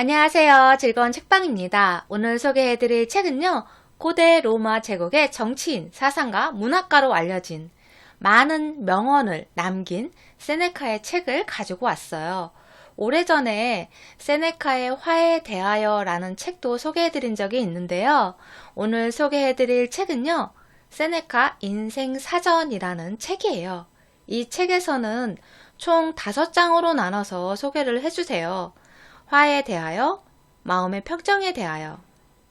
안녕하세요. 즐거운 책방입니다. 오늘 소개해드릴 책은요, 고대 로마 제국의 정치인, 사상가, 문학가로 알려진 많은 명언을 남긴 세네카의 책을 가지고 왔어요. 오래전에 세네카의 화에 대하여 라는 책도 소개해드린 적이 있는데요. 오늘 소개해드릴 책은요, 세네카 인생사전이라는 책이에요. 이 책에서는 총 5장으로 나눠서 소개를 해주세요. 화에 대하여, 마음의 평정에 대하여,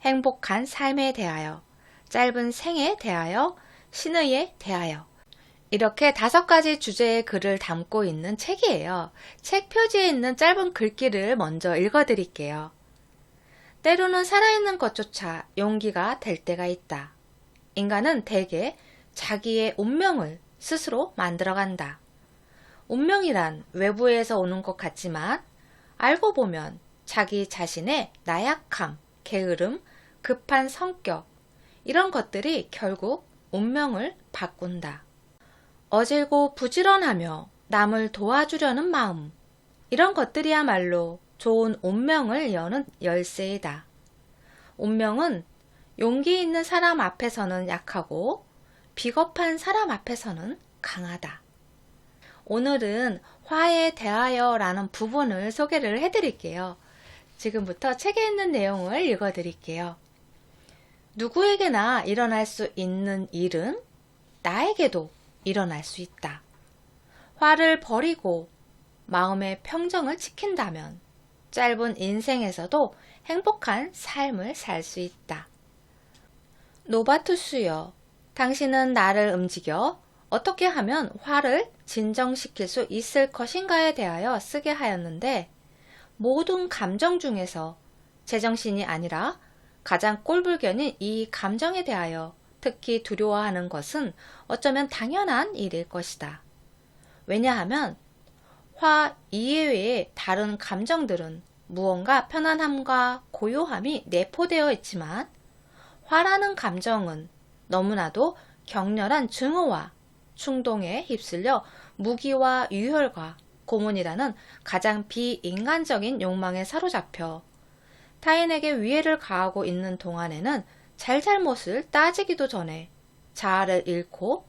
행복한 삶에 대하여, 짧은 생에 대하여, 신의에 대하여 이렇게 5가지 주제의 글을 담고 있는 책이에요. 책 표지에 있는 짧은 글귀를 먼저 읽어드릴게요. 때로는 살아있는 것조차 용기가 될 때가 있다. 인간은 대개 자기의 운명을 스스로 만들어간다. 운명이란 외부에서 오는 것 같지만 알고 보면 자기 자신의 나약함, 게으름, 급한 성격 이런 것들이 결국 운명을 바꾼다. 어질고 부지런하며 남을 도와주려는 마음 이런 것들이야말로 좋은 운명을 여는 열쇠이다. 운명은 용기 있는 사람 앞에서는 약하고 비겁한 사람 앞에서는 강하다. 오늘은 화에 대하여 라는 부분을 소개를 해드릴게요. 지금부터 책에 있는 내용을 읽어드릴게요. 누구에게나 일어날 수 있는 일은 나에게도 일어날 수 있다. 화를 버리고 마음의 평정을 지킨다면 짧은 인생에서도 행복한 삶을 살 수 있다. 노바투스여, 당신은 나를 움직여 어떻게 하면 화를 진정시킬 수 있을 것인가에 대하여 쓰게 하였는데 모든 감정 중에서 제정신이 아니라 가장 꼴불견인 이 감정에 대하여 특히 두려워하는 것은 어쩌면 당연한 일일 것이다. 왜냐하면 화 이외의 다른 감정들은 무언가 편안함과 고요함이 내포되어 있지만 화라는 감정은 너무나도 격렬한 증오와 충동에 휩쓸려 무기와 유혈과 고문이라는 가장 비인간적인 욕망에 사로잡혀 타인에게 위해를 가하고 있는 동안에는 잘잘못을 따지기도 전에 자아를 잃고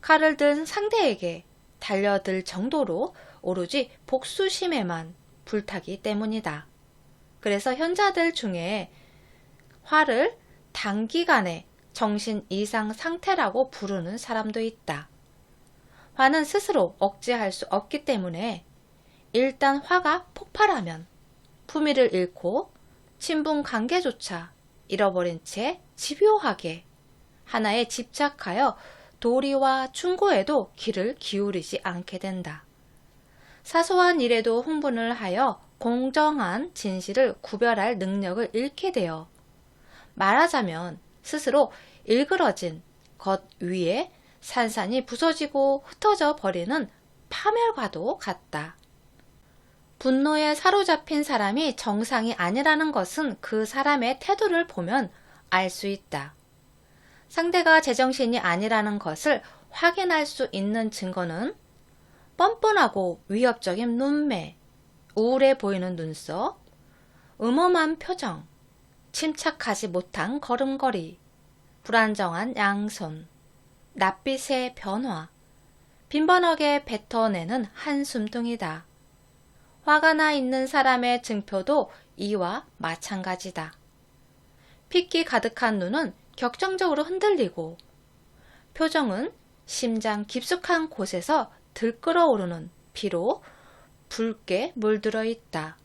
칼을 든 상대에게 달려들 정도로 오로지 복수심에만 불타기 때문이다. 그래서 현자들 중에 화를 단기간에 정신 이상 상태라고 부르는 사람도 있다. 화는 스스로 억제할 수 없기 때문에 일단 화가 폭발하면 품위를 잃고 친분 관계조차 잃어버린 채 집요하게 하나에 집착하여 도리와 충고에도 귀를 기울이지 않게 된다. 사소한 일에도 흥분을 하여 공정한 진실을 구별할 능력을 잃게 되어 말하자면 스스로 일그러진 것 위에 산산이 부서지고 흩어져 버리는 파멸과도 같다. 분노에 사로잡힌 사람이 정상이 아니라는 것은 그 사람의 태도를 보면 알 수 있다. 상대가 제정신이 아니라는 것을 확인할 수 있는 증거는 뻔뻔하고 위협적인 눈매, 우울해 보이는 눈썹, 음험한 표정, 침착하지 못한 걸음걸이, 불안정한 양손, 낯빛의 변화, 빈번하게 뱉어내는 한숨 등이다. 화가 나 있는 사람의 증표도 이와 마찬가지다. 핏기 가득한 눈은 격정적으로 흔들리고 표정은 심장 깊숙한 곳에서 들끓어오르는 피로 붉게 물들어 있다.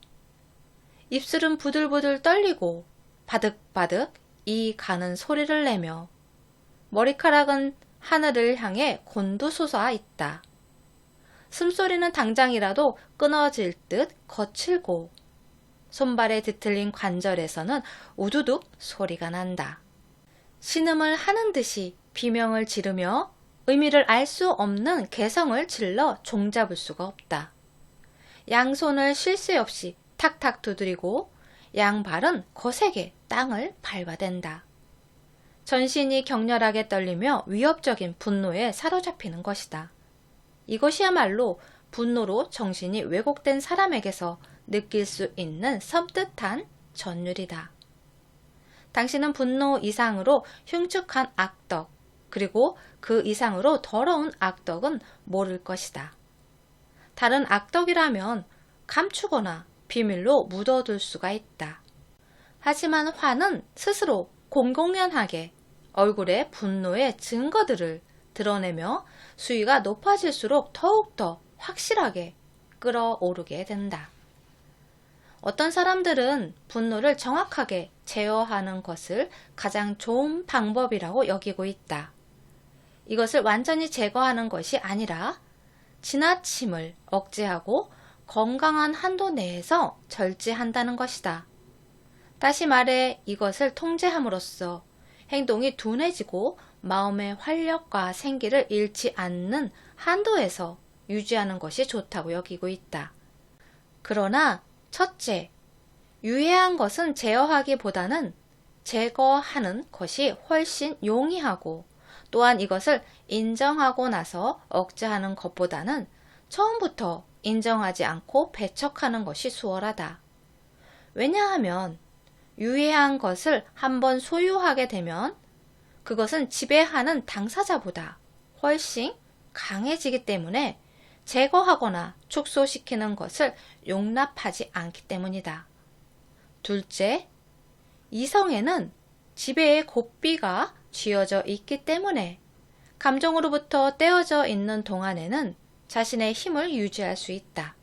입술은 부들부들 떨리고 바득바득 이 가는 소리를 내며 머리카락은 하늘을 향해 곤두솟아 있다. 숨소리는 당장이라도 끊어질 듯 거칠고 손발에 뒤틀린 관절에서는 우두둑 소리가 난다. 신음을 하는 듯이 비명을 지르며 의미를 알 수 없는 개성을 질러 종잡을 수가 없다. 양손을 쉴 새 없이 탁탁 두드리고 양발은 거세게 땅을 밟아댄다. 전신이 격렬하게 떨리며 위협적인 분노에 사로잡히는 것이다. 이것이야말로 분노로 정신이 왜곡된 사람에게서 느낄 수 있는 섬뜩한 전율이다. 당신은 분노 이상으로 흉측한 악덕, 그리고 그 이상으로 더러운 악덕은 모를 것이다. 다른 악덕이라면 감추거나 비밀로 묻어둘 수가 있다. 하지만 화는 스스로 공공연하게 얼굴의 분노의 증거들을 드러내며 수위가 높아질수록 더욱더 확실하게 끌어오르게 된다. 어떤 사람들은 분노를 정확하게 제어하는 것을 가장 좋은 방법이라고 여기고 있다. 이것을 완전히 제거하는 것이 아니라 지나침을 억제하고 건강한 한도 내에서 절제한다는 것이다. 다시 말해 이것을 통제함으로써 행동이 둔해지고 마음의 활력과 생기를 잃지 않는 한도에서 유지하는 것이 좋다고 여기고 있다. 그러나 첫째, 유해한 것은 제어하기보다는 제거하는 것이 훨씬 용이하고 또한 이것을 인정하고 나서 억제하는 것보다는 처음부터 인정하지 않고 배척하는 것이 수월하다. 왜냐하면 유해한 것을 한번 소유하게 되면 그것은 지배하는 당사자보다 훨씬 강해지기 때문에 제거하거나 축소시키는 것을 용납하지 않기 때문이다. 둘째, 이성에는 지배의 고삐가 쥐어져 있기 때문에 감정으로부터 떼어져 있는 동안에는 자신의 힘을 유지할 수 있다.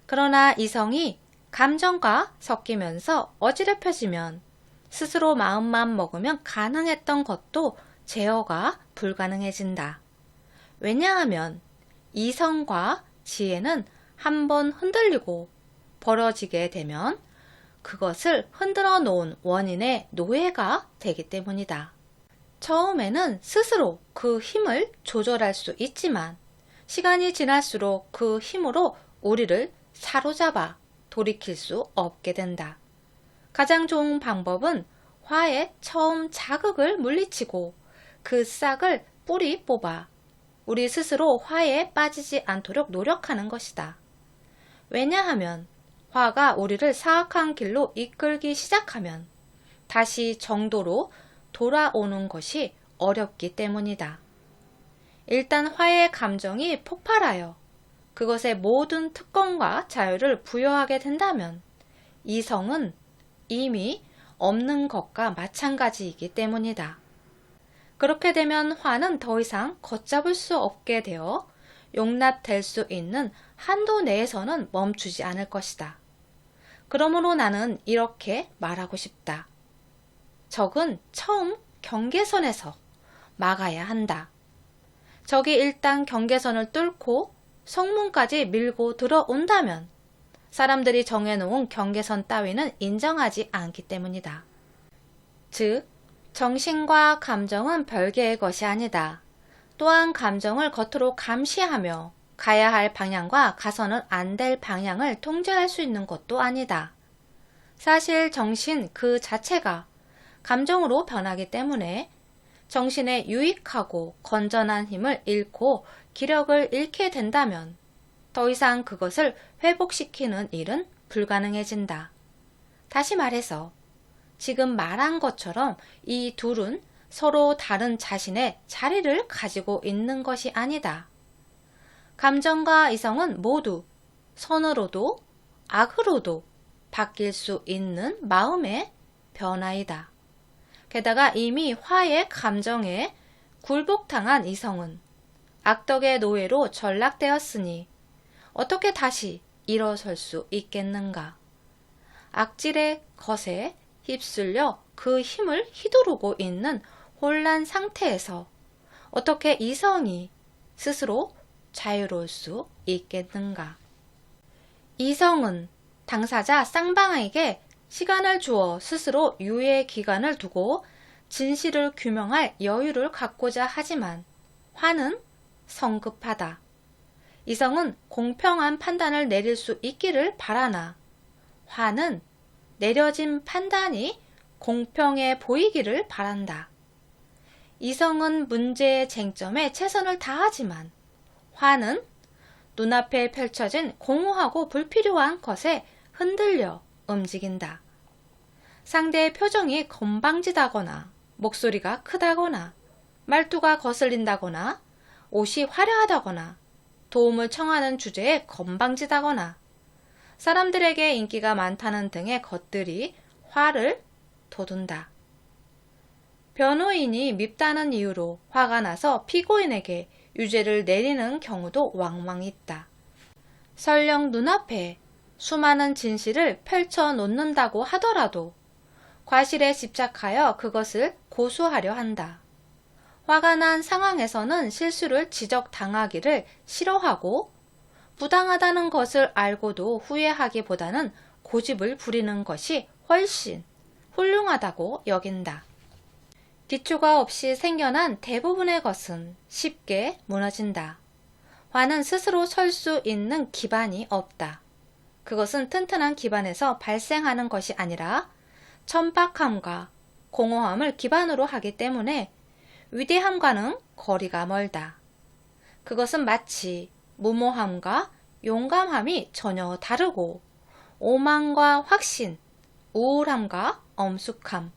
그러나 이성이 감정과 섞이면서 어지럽혀지면 스스로 마음만 먹으면 가능했던 것도 제어가 불가능해진다. 왜냐하면 이성과 지혜는 한번 흔들리고 벌어지게 되면 그것을 흔들어 놓은 원인의 노예가 되기 때문이다. 처음에는 스스로 그 힘을 조절할 수 있지만 시간이 지날수록 그 힘으로 우리를 사로잡아 돌이킬 수 없게 된다. 가장 좋은 방법은 화의 처음 자극을 물리치고 그 싹을 뿌리 뽑아 우리 스스로 화에 빠지지 않도록 노력하는 것이다. 왜냐하면 화가 우리를 사악한 길로 이끌기 시작하면 다시 정도로 돌아오는 것이 어렵기 때문이다. 일단 화의 감정이 폭발하여 그것에 모든 특권과 자유를 부여하게 된다면 이성은 이미 없는 것과 마찬가지이기 때문이다. 그렇게 되면 화는 더 이상 걷잡을 수 없게 되어 용납될 수 있는 한도 내에서는 멈추지 않을 것이다. 그러므로 나는 이렇게 말하고 싶다. 적은 처음 경계선에서 막아야 한다. 적이 일단 경계선을 뚫고 성문까지 밀고 들어온다면 사람들이 정해놓은 경계선 따위는 인정하지 않기 때문이다. 즉, 정신과 감정은 별개의 것이 아니다. 또한 감정을 겉으로 감시하며 가야 할 방향과 가서는 안 될 방향을 통제할 수 있는 것도 아니다. 사실 정신 그 자체가 감정으로 변하기 때문에 정신의 유익하고 건전한 힘을 잃고 기력을 잃게 된다면 더 이상 그것을 회복시키는 일은 불가능해진다. 다시 말해서 지금 말한 것처럼 이 둘은 서로 다른 자신의 자리를 가지고 있는 것이 아니다. 감정과 이성은 모두 선으로도 악으로도 바뀔 수 있는 마음의 변화이다. 게다가 이미 화의 감정에 굴복당한 이성은 악덕의 노예로 전락되었으니 어떻게 다시 일어설 수 있겠는가? 악질의 것에 휩쓸려 그 힘을 휘두르고 있는 혼란 상태에서 어떻게 이성이 스스로 자유로울 수 있겠는가? 이성은 당사자 쌍방에게 시간을 주어 스스로 유예 기간을 두고 진실을 규명할 여유를 갖고자 하지만 화는 성급하다. 이성은 공평한 판단을 내릴 수 있기를 바라나 화는 내려진 판단이 공평해 보이기를 바란다. 이성은 문제의 쟁점에 최선을 다하지만 화는 눈앞에 펼쳐진 공허하고 불필요한 것에 흔들려 움직인다. 상대의 표정이 건방지다거나 목소리가 크다거나 말투가 거슬린다거나 옷이 화려하다거나 도움을 청하는 주제에 건방지다거나 사람들에게 인기가 많다는 등의 것들이 화를 돋운다. 변호인이 밉다는 이유로 화가 나서 피고인에게 유죄를 내리는 경우도 왕왕 있다. 설령 눈앞에 수많은 진실을 펼쳐 놓는다고 하더라도 과실에 집착하여 그것을 고수하려 한다. 화가 난 상황에서는 실수를 지적당하기를 싫어하고 부당하다는 것을 알고도 후회하기보다는 고집을 부리는 것이 훨씬 훌륭하다고 여긴다. 기초가 없이 생겨난 대부분의 것은 쉽게 무너진다. 화는 스스로 설 수 있는 기반이 없다. 그것은 튼튼한 기반에서 발생하는 것이 아니라 천박함과 공허함을 기반으로 하기 때문에 위대함과는 거리가 멀다. 그것은 마치 무모함과 용감함이 전혀 다르고 오만과 확신, 우울함과 엄숙함,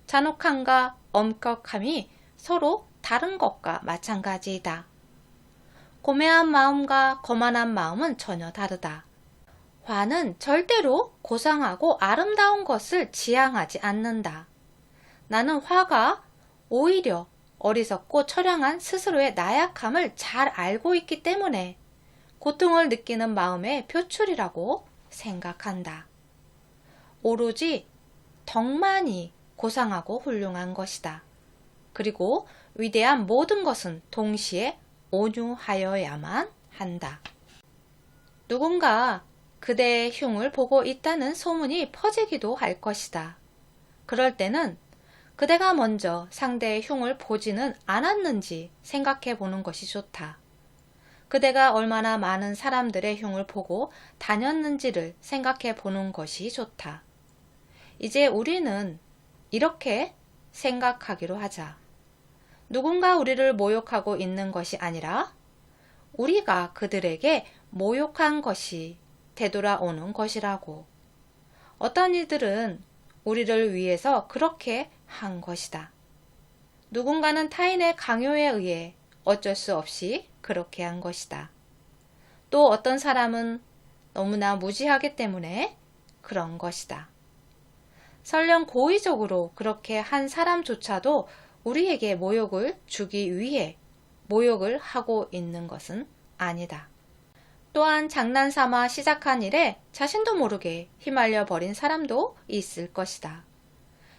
잔혹함과 엄격함이 서로 다른 것과 마찬가지이다. 고매한 마음과 거만한 마음은 전혀 다르다. 화는 절대로 고상하고 아름다운 것을 지향하지 않는다. 나는 화가 오히려 어리석고 처량한 스스로의 나약함을 잘 알고 있기 때문에 고통을 느끼는 마음의 표출이라고 생각한다. 오로지 덕만이 고상하고 훌륭한 것이다. 그리고 위대한 모든 것은 동시에 온유하여야만 한다. 누군가 그대의 흉을 보고 있다는 소문이 퍼지기도 할 것이다. 그럴 때는 그대가 먼저 상대의 흉을 보지는 않았는지 생각해 보는 것이 좋다. 그대가 얼마나 많은 사람들의 흉을 보고 다녔는지를 생각해 보는 것이 좋다. 이제 우리는 이렇게 생각하기로 하자. 누군가 우리를 모욕하고 있는 것이 아니라 우리가 그들에게 모욕한 것이 되돌아오는 것이라고. 어떤 이들은 우리를 위해서 그렇게 한 것이다. 누군가는 타인의 강요에 의해 어쩔 수 없이 그렇게 한 것이다. 또 어떤 사람은 너무나 무지하기 때문에 그런 것이다. 설령 고의적으로 그렇게 한 사람조차도 우리에게 모욕을 주기 위해 모욕을 하고 있는 것은 아니다. 또한 장난삼아 시작한 일에 자신도 모르게 휘말려 버린 사람도 있을 것이다.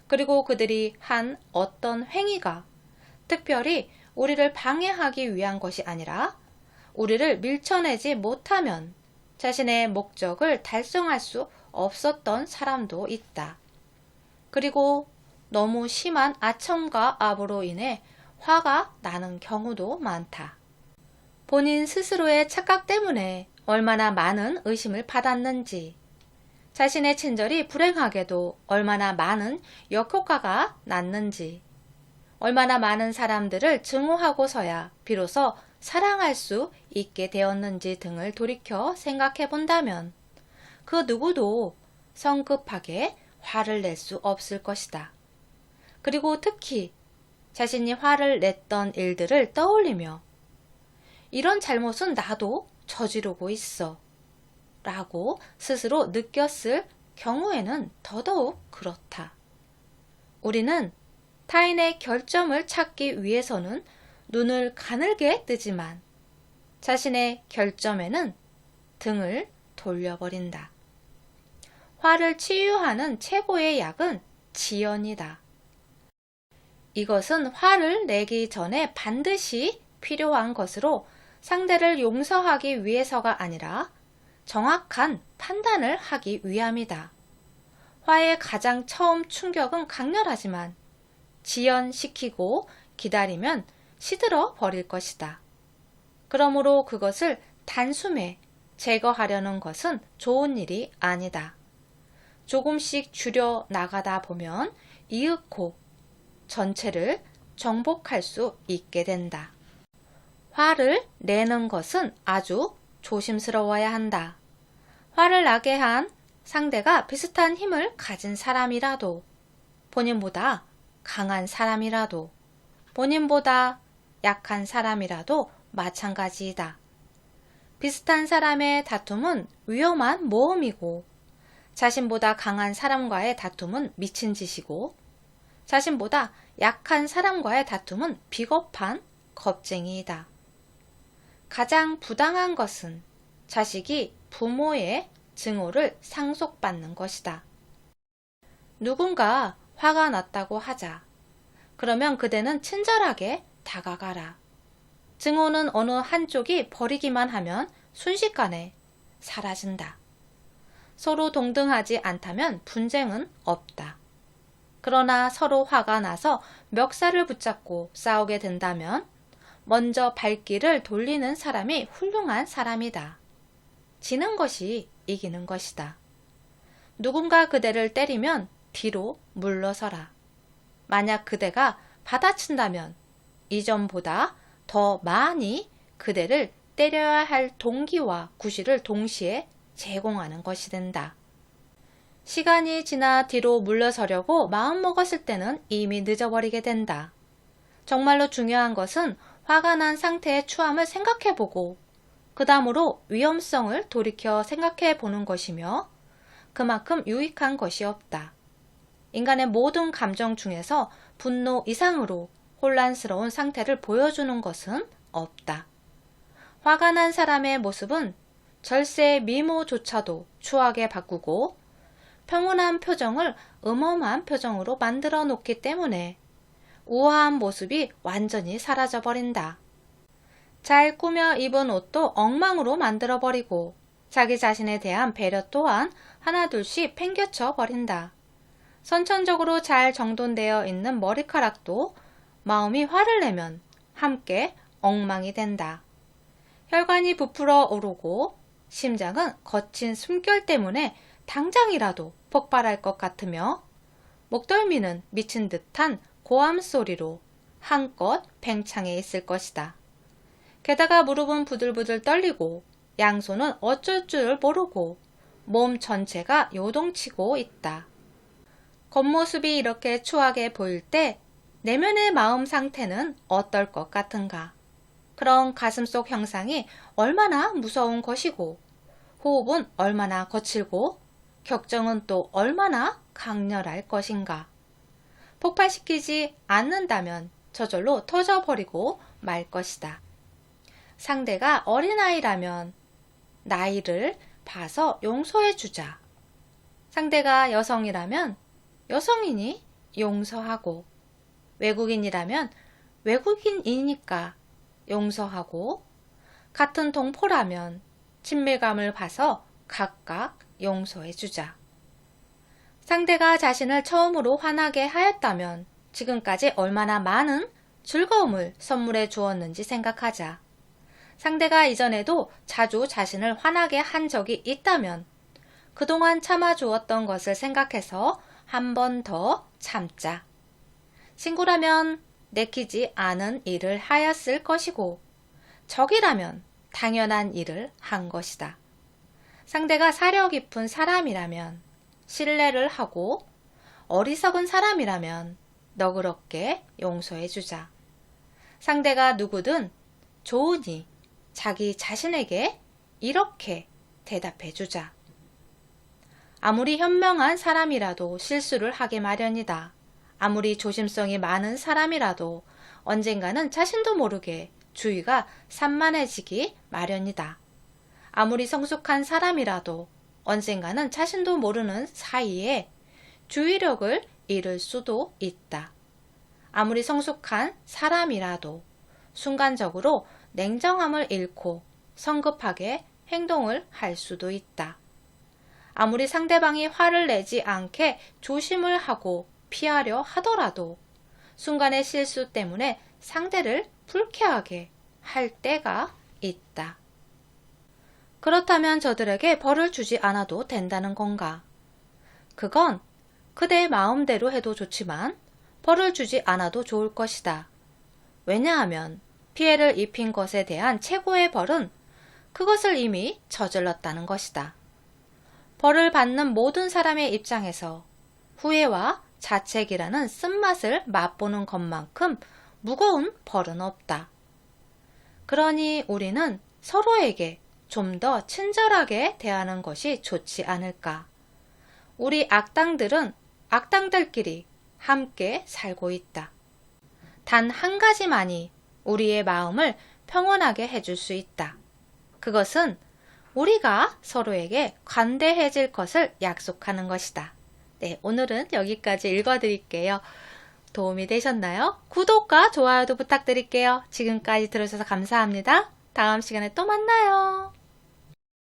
그리고 그들이 한 어떤 행위가 특별히 우리를 방해하기 위한 것이 아니라 우리를 밀쳐내지 못하면 자신의 목적을 달성할 수 없었던 사람도 있다. 그리고 너무 심한 아첨과 압으로 인해 화가 나는 경우도 많다. 본인 스스로의 착각 때문에 얼마나 많은 의심을 받았는지, 자신의 친절이 불행하게도 얼마나 많은 역효과가 났는지, 얼마나 많은 사람들을 증오하고서야 비로소 사랑할 수 있게 되었는지 등을 돌이켜 생각해 본다면 그 누구도 성급하게 화를 낼 수 없을 것이다. 그리고 특히 자신이 화를 냈던 일들을 떠올리며 이런 잘못은 나도 저지르고 있어 라고 스스로 느꼈을 경우에는 더더욱 그렇다. 우리는 타인의 결점을 찾기 위해서는 눈을 가늘게 뜨지만 자신의 결점에는 등을 돌려버린다. 화를 치유하는 최고의 약은 지연이다. 이것은 화를 내기 전에 반드시 필요한 것으로 상대를 용서하기 위해서가 아니라 정확한 판단을 하기 위함이다. 화의 가장 처음 충격은 강렬하지만 지연시키고 기다리면 시들어 버릴 것이다. 그러므로 그것을 단숨에 제거하려는 것은 좋은 일이 아니다. 조금씩 줄여 나가다 보면 이윽고 전체를 정복할 수 있게 된다. 화를 내는 것은 아주 조심스러워야 한다. 화를 나게 한 상대가 비슷한 힘을 가진 사람이라도, 본인보다 강한 사람이라도, 본인보다 약한 사람이라도 마찬가지이다. 비슷한 사람의 다툼은 위험한 모험이고, 자신보다 강한 사람과의 다툼은 미친 짓이고, 자신보다 약한 사람과의 다툼은 비겁한 겁쟁이이다. 가장 부당한 것은 자식이 부모의 증오를 상속받는 것이다. 누군가 화가 났다고 하자. 그러면 그대는 친절하게 다가가라. 증오는 어느 한쪽이 버리기만 하면 순식간에 사라진다. 서로 동등하지 않다면 분쟁은 없다. 그러나 서로 화가 나서 멱살을 붙잡고 싸우게 된다면 먼저 발길을 돌리는 사람이 훌륭한 사람이다. 지는 것이 이기는 것이다. 누군가 그대를 때리면 뒤로 물러서라. 만약 그대가 받아친다면 이전보다 더 많이 그대를 때려야 할 동기와 구실을 동시에 제공하는 것이 된다. 시간이 지나 뒤로 물러서려고 마음먹었을 때는 이미 늦어버리게 된다. 정말로 중요한 것은 화가 난 상태의 추함을 생각해보고 그 다음으로 위험성을 돌이켜 생각해보는 것이며 그만큼 유익한 것이 없다. 인간의 모든 감정 중에서 분노 이상으로 혼란스러운 상태를 보여주는 것은 없다. 화가 난 사람의 모습은 절세의 미모조차도 추하게 바꾸고 평온한 표정을 음험한 표정으로 만들어 놓기 때문에 우아한 모습이 완전히 사라져버린다. 잘 꾸며 입은 옷도 엉망으로 만들어버리고 자기 자신에 대한 배려 또한 하나둘씩 팽개쳐 버린다. 선천적으로 잘 정돈되어 있는 머리카락도 마음이 화를 내면 함께 엉망이 된다. 혈관이 부풀어 오르고 심장은 거친 숨결 때문에 당장이라도 폭발할 것 같으며 목덜미는 미친 듯한 고함 소리로 한껏 팽창해 있을 것이다. 게다가 무릎은 부들부들 떨리고 양손은 어쩔 줄 모르고 몸 전체가 요동치고 있다. 겉모습이 이렇게 추하게 보일 때 내면의 마음 상태는 어떨 것 같은가? 그런 가슴속 형상이 얼마나 무서운 것이고 호흡은 얼마나 거칠고 격정은 또 얼마나 강렬할 것인가. 폭발시키지 않는다면 저절로 터져버리고 말 것이다. 상대가 어린아이라면 나이를 봐서 용서해주자. 상대가 여성이라면 여성이니 용서하고, 외국인이라면 외국인이니까 용서하고, 같은 동포라면 친밀감을 봐서 각각 용서해주자. 상대가 자신을 처음으로 화나게 하였다면 지금까지 얼마나 많은 즐거움을 선물해 주었는지 생각하자. 상대가 이전에도 자주 자신을 화나게 한 적이 있다면 그동안 참아주었던 것을 생각해서 한 번 더 참자. 친구라면 내키지 않은 일을 하였을 것이고 적이라면 당연한 일을 한 것이다. 상대가 사려 깊은 사람이라면 신뢰를 하고 어리석은 사람이라면 너그럽게 용서해주자. 상대가 누구든 좋으니 자기 자신에게 이렇게 대답해주자. 아무리 현명한 사람이라도 실수를 하게 마련이다. 아무리 조심성이 많은 사람이라도 언젠가는 자신도 모르게 주의가 산만해지기 마련이다. 아무리 성숙한 사람이라도 언젠가는 자신도 모르는 사이에 주의력을 잃을 수도 있다. 아무리 성숙한 사람이라도 순간적으로 냉정함을 잃고 성급하게 행동을 할 수도 있다. 아무리 상대방이 화를 내지 않게 조심을 하고 피하려 하더라도 순간의 실수 때문에 상대를 불쾌하게 할 때가 있다. 그렇다면 저들에게 벌을 주지 않아도 된다는 건가? 그건 그대의 마음대로 해도 좋지만 벌을 주지 않아도 좋을 것이다. 왜냐하면 피해를 입힌 것에 대한 최고의 벌은 그것을 이미 저질렀다는 것이다. 벌을 받는 모든 사람의 입장에서 후회와 자책이라는 쓴맛을 맛보는 것만큼 무거운 벌은 없다. 그러니 우리는 서로에게 좀 더 친절하게 대하는 것이 좋지 않을까. 우리 악당들은 악당들끼리 함께 살고 있다. 단 한 가지만이 우리의 마음을 평온하게 해줄 수 있다. 그것은 우리가 서로에게 관대해질 것을 약속하는 것이다. 네, 오늘은 여기까지 읽어드릴게요. 도움이 되셨나요? 구독과 좋아요도 부탁드릴게요. 지금까지 들어주셔서 감사합니다. 다음 시간에 또 만나요.